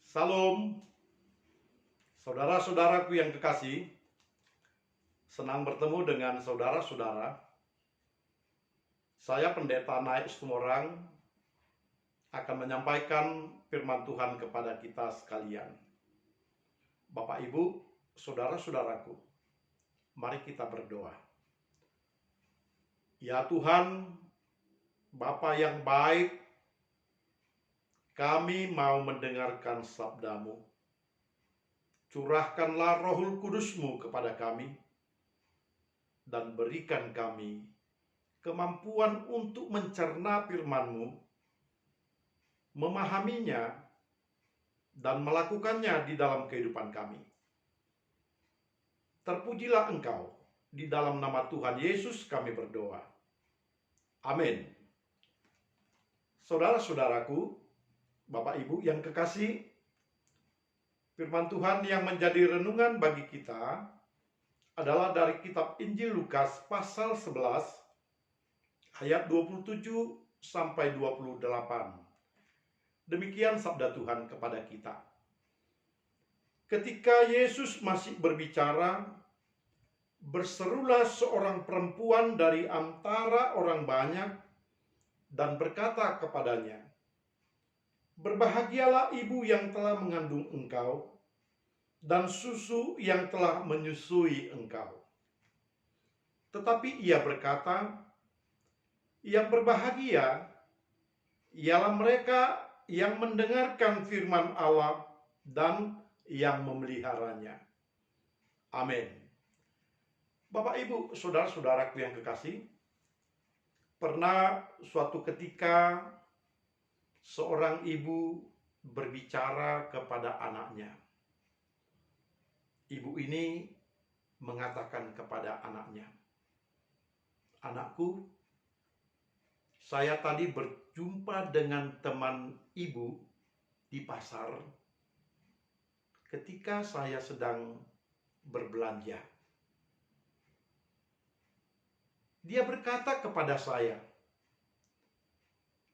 Salam, saudara-saudaraku yang kekasih. Senang bertemu dengan saudara-saudara. Saya Pendeta Naik Stumorang akan menyampaikan firman Tuhan kepada kita sekalian. Bapak, Ibu, saudara-saudaraku, mari kita berdoa. Ya Tuhan, Bapa yang baik, kami mau mendengarkan sabda-Mu. Curahkanlah Rohul Kudus-Mu kepada kami, dan berikan kami kemampuan untuk mencerna firman-Mu, memahaminya, dan melakukannya di dalam kehidupan kami. Terpujilah Engkau, di dalam nama Tuhan Yesus kami berdoa. Amin. Saudara-saudaraku, Bapak Ibu yang kekasih, firman Tuhan yang menjadi renungan bagi kita adalah dari kitab Injil Lukas pasal 11 ayat 27 sampai 28. Demikian sabda Tuhan kepada kita. Ketika Yesus masih berbicara, berserulah seorang perempuan dari antara orang banyak dan berkata kepadanya, "Berbahagialah ibu yang telah mengandung engkau dan susu yang telah menyusui engkau." Tetapi ia berkata, "Yang berbahagia ialah mereka yang mendengarkan firman Allah dan yang memeliharanya." Amin. Bapak, Ibu, saudara-saudaraku yang kekasih, pernah suatu ketika seorang ibu berbicara kepada anaknya. Ibu ini mengatakan kepada anaknya, "Anakku, saya tadi berjumpa dengan teman ibu di pasar ketika saya sedang berbelanja. Dia berkata kepada saya,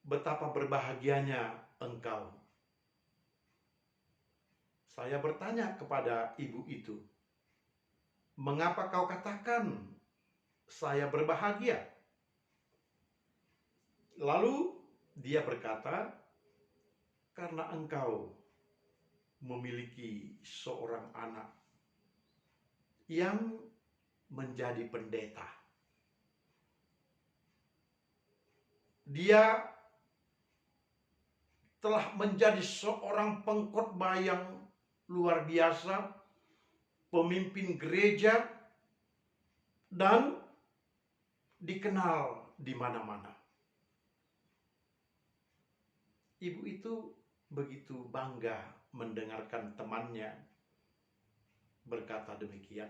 'Betapa berbahagianya engkau.' Saya bertanya kepada ibu itu, 'Mengapa kau katakan saya berbahagia?' Lalu dia berkata, 'Karena engkau memiliki seorang anak yang menjadi pendeta. Dia telah menjadi seorang pengkhotbah yang luar biasa, pemimpin gereja, dan dikenal di mana-mana.' Ibu itu begitu bangga mendengarkan temannya berkata demikian.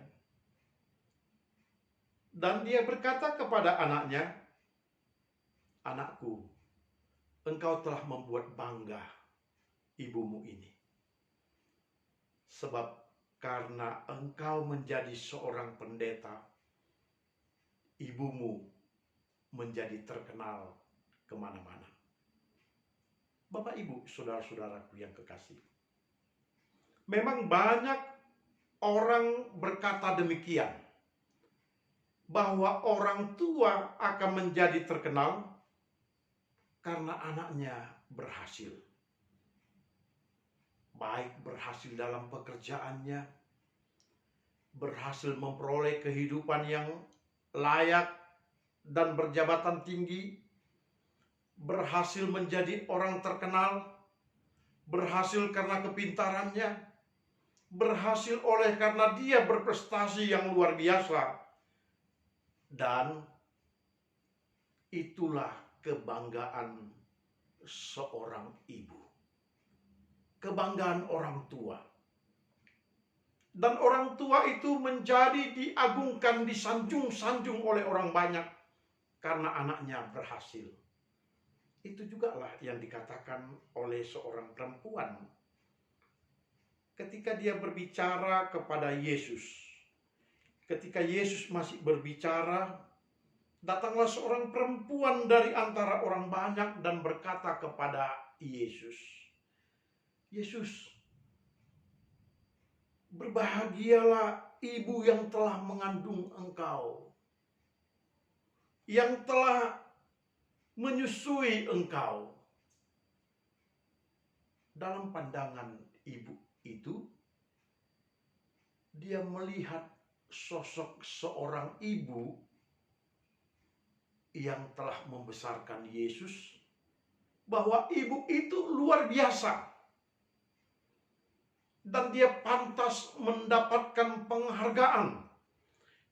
Dan dia berkata kepada anaknya, 'Anakku, engkau telah membuat bangga ibumu ini. Sebab karena engkau menjadi seorang pendeta, ibumu menjadi terkenal kemana-mana.' Bapak, Ibu, saudara-saudaraku yang kekasih, memang banyak orang berkata demikian, bahwa orang tua akan menjadi terkenal karena anaknya berhasil. Baik berhasil dalam pekerjaannya, berhasil memperoleh kehidupan yang layak dan berjabatan tinggi, berhasil menjadi orang terkenal, berhasil karena kepintarannya, berhasil oleh karena dia berprestasi yang luar biasa. Dan itulah kebanggaan seorang ibu, kebanggaan orang tua. Dan orang tua itu menjadi diagungkan, disanjung-sanjung oleh orang banyak karena anaknya berhasil. Itu juga lah yang dikatakan oleh seorang perempuan ketika dia berbicara kepada Yesus. Ketika Yesus masih berbicara, datanglah seorang perempuan dari antara orang banyak dan berkata kepada Yesus, "Yesus, Berbahagialah ibu yang telah mengandung engkau, yang telah menyusui engkau. Dalam pandangan ibu itu, dia melihat sosok seorang ibu yang telah membesarkan Yesus, bahwa ibu itu luar biasa. Dan dia pantas mendapatkan penghargaan,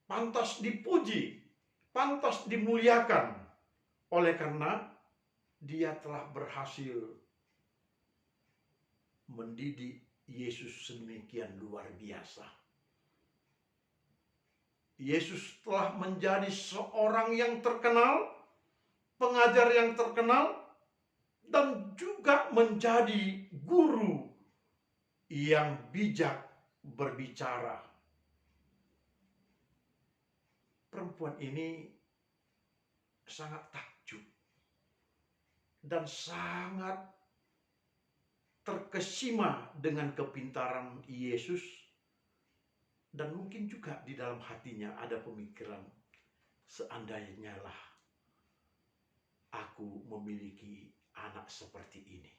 pantas dipuji, pantas dimuliakan, oleh karena dia telah berhasil mendidik Yesus sedemikian luar biasa. Yesus telah menjadi seorang yang terkenal, pengajar yang terkenal, dan juga menjadi guru yang bijak berbicara. Perempuan ini sangat takjub dan sangat terkesima dengan kepintaran Yesus, dan mungkin juga di dalam hatinya ada pemikiran, seandainya lah aku memiliki anak seperti ini,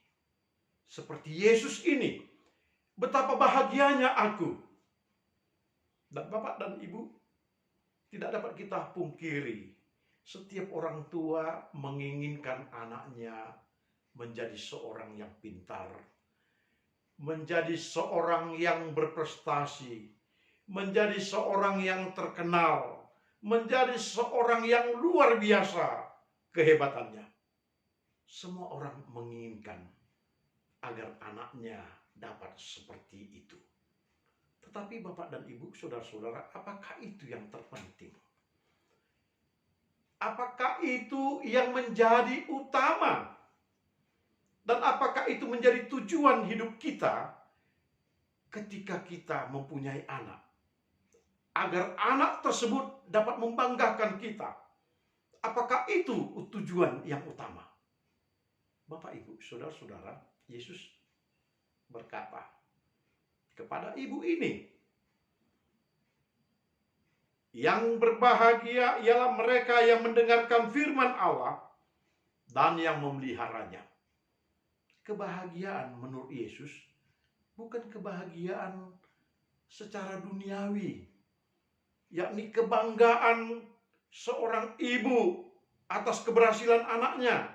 seperti Yesus ini, betapa bahagianya aku. Dan Bapak dan Ibu, tidak dapat kita pungkiri, setiap orang tua menginginkan anaknya menjadi seorang yang pintar, menjadi seorang yang berprestasi, menjadi seorang yang terkenal, menjadi seorang yang luar biasa kehebatannya. Semua orang menginginkan agar anaknya dapat seperti itu. Tetapi Bapak dan Ibu, saudara-saudara, apakah itu yang terpenting? Apakah itu yang menjadi utama? Dan apakah itu menjadi tujuan hidup kita ketika kita mempunyai anak? Agar anak tersebut dapat membanggakan kita. Apakah itu tujuan yang utama? Bapak, Ibu, saudara-saudara, Yesus berkata kepada ibu ini, yang berbahagia ialah mereka yang mendengarkan firman Allah dan yang memeliharanya. Kebahagiaan menurut Yesus bukan kebahagiaan secara duniawi, yakni kebanggaan seorang ibu atas keberhasilan anaknya.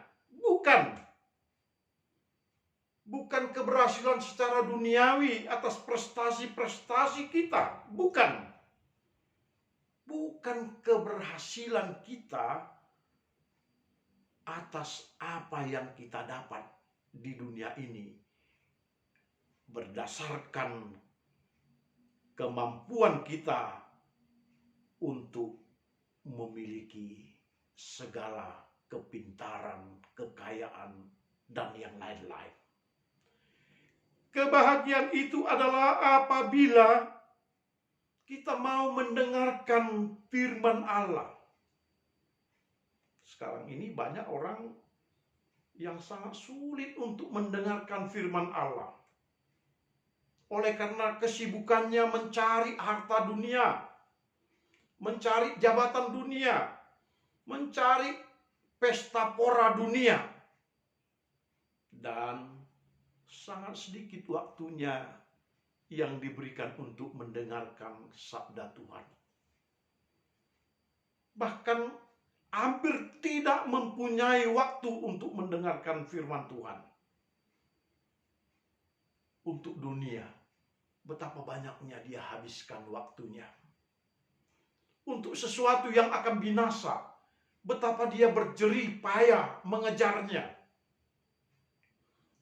Bukan keberhasilan secara duniawi atas prestasi-prestasi kita. Bukan keberhasilan kita atas apa yang kita dapat di dunia ini berdasarkan kemampuan kita untuk memiliki segala kepintaran, kekayaan, dan yang lain-lain. Kebahagiaan itu adalah apabila kita mau mendengarkan firman Allah. Sekarang ini banyak orang yang sangat sulit untuk mendengarkan firman Allah. Oleh karena kesibukannya mencari harta dunia, mencari jabatan dunia, mencari pesta pora dunia, dan sangat sedikit waktunya yang diberikan untuk mendengarkan sabda Tuhan. Bahkan hampir tidak mempunyai waktu untuk mendengarkan firman Tuhan. Untuk dunia, betapa banyaknya dia habiskan waktunya. Untuk sesuatu yang akan binasa, betapa dia berjerih payah mengejarnya.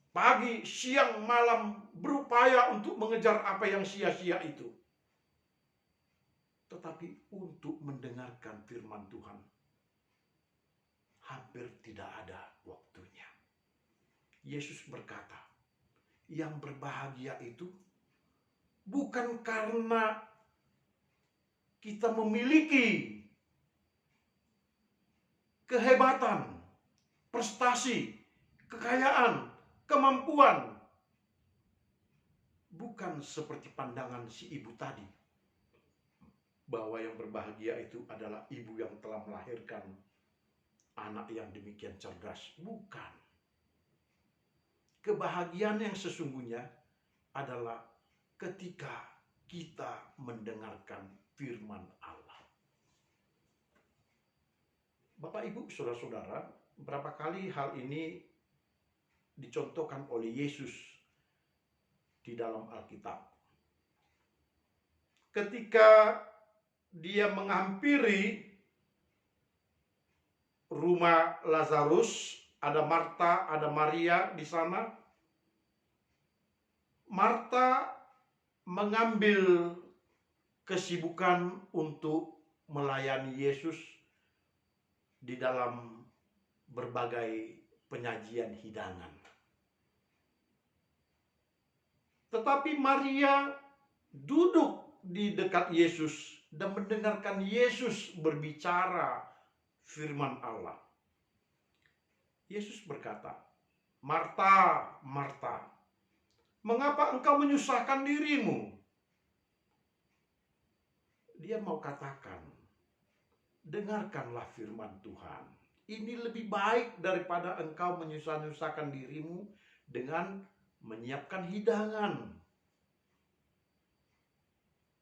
Pagi, siang, malam berupaya untuk mengejar apa yang sia-sia itu. Tetapi untuk mendengarkan firman Tuhan, hampir tidak ada waktunya. Yesus berkata, yang berbahagia itu bukan karena kita memiliki kehebatan, prestasi, kekayaan, kemampuan. bukan seperti pandangan si ibu tadi, bahwa yang berbahagia itu adalah ibu yang telah melahirkan anak yang demikian cerdas. Bukan. Kebahagiaan yang sesungguhnya adalah ketika kita mendengarkan firman Allah. Bapak, Ibu, saudara-saudara, berapa kali hal ini dicontohkan oleh Yesus di dalam Alkitab. Ketika dia menghampiri rumah Lazarus, ada Marta, ada Maria di sana. Marta mengambil kesibukan untuk melayani Yesus di dalam berbagai penyajian hidangan. Tetapi Maria duduk di dekat Yesus dan mendengarkan Yesus berbicara firman Allah. Yesus berkata, "Marta, Marta, mengapa engkau menyusahkan dirimu?" Dia mau katakan, dengarkanlah firman Tuhan. Ini lebih baik daripada engkau menyusah-nyusahkan dirimu dengan menyiapkan hidangan.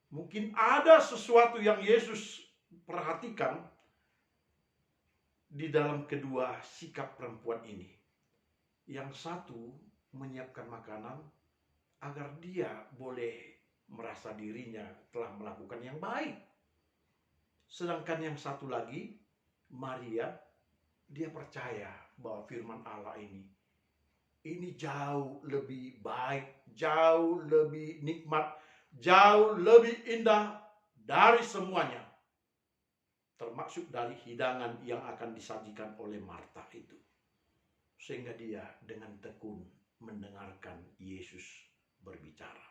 Mungkin ada sesuatu yang Yesus perhatikan di dalam kedua sikap perempuan ini. Yang satu menyiapkan makanan agar dia boleh merasa dirinya telah melakukan yang baik. Sedangkan yang satu lagi, Maria, dia percaya bahwa firman Allah ini jauh lebih baik, jauh lebih nikmat, jauh lebih indah dari semuanya. Termasuk dari hidangan yang akan disajikan oleh Marta itu. Sehingga dia dengan tekun mendengarkan Yesus berbicara.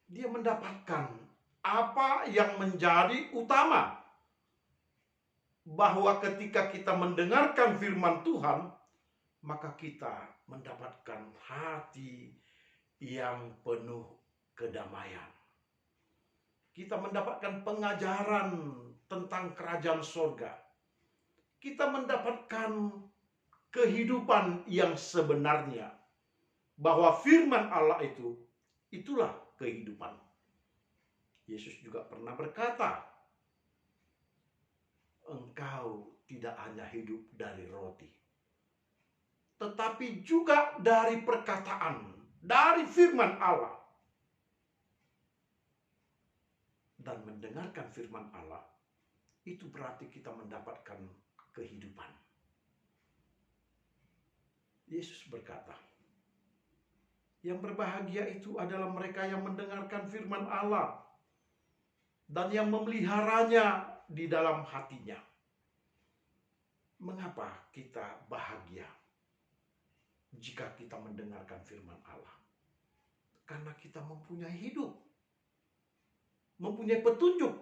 Dia mendapatkan apa yang menjadi utama. Bahwa ketika kita mendengarkan firman Tuhan, maka kita mendapatkan hati yang penuh kedamaian. Kita mendapatkan pengajaran tentang kerajaan sorga. Kita mendapatkan kehidupan yang sebenarnya. Bahwa firman Allah itulah kehidupan. Yesus juga pernah berkata, engkau tidak hanya hidup dari roti, tetapi juga dari perkataan, dari firman Allah. Dan mendengarkan firman Allah, itu berarti kita mendapatkan kehidupan. Yesus berkata, yang berbahagia itu adalah mereka yang mendengarkan firman Allah dan yang memeliharanya di dalam hatinya. Mengapa kita bahagia jika kita mendengarkan firman Allah? Karena kita mempunyai hidup, mempunyai petunjuk,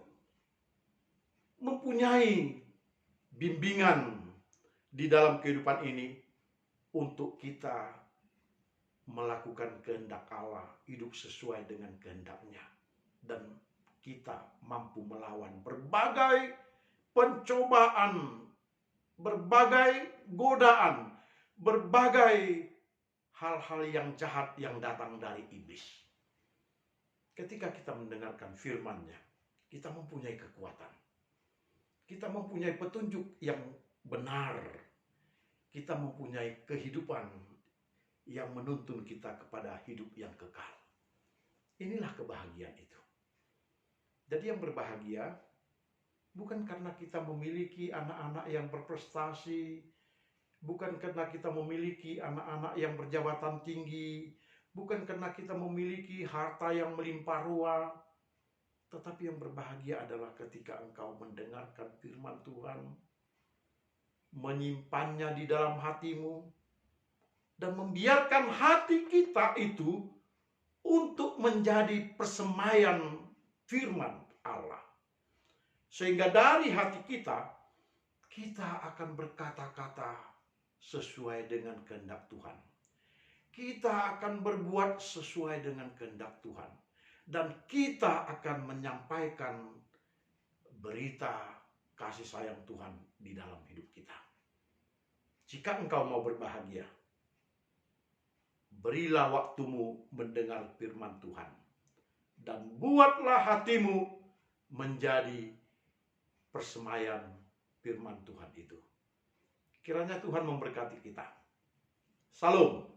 mempunyai bimbingan di dalam kehidupan ini untuk kita melakukan kehendak Allah, hidup sesuai dengan kehendaknya, dan kita mampu melawan berbagai pencobaan, berbagai godaan, berbagai hal-hal yang jahat yang datang dari iblis. Ketika kita mendengarkan firman-Nya, kita mempunyai kekuatan. Kita mempunyai petunjuk yang benar. Kita mempunyai kehidupan yang menuntun kita kepada hidup yang kekal. Inilah kebahagiaan itu. Jadi yang berbahagia bukan karena kita memiliki anak-anak yang berprestasi, bukan karena kita memiliki anak-anak yang berjabatan tinggi, bukan karena kita memiliki harta yang melimpah ruah, tetapi yang berbahagia adalah ketika engkau mendengarkan firman Tuhan, menyimpannya di dalam hatimu, dan membiarkan hati kita itu untuk menjadi persemaian firman Allah. Sehingga dari hati kita akan berkata-kata sesuai dengan kehendak Tuhan. kita akan berbuat sesuai dengan kehendak Tuhan. Dan kita akan menyampaikan berita kasih sayang Tuhan di dalam hidup kita. Jika engkau mau berbahagia, berilah waktumu mendengar firman Tuhan. Dan buatlah hatimu menjadi persemaian firman Tuhan itu. Kiranya Tuhan memberkati kita. Salam.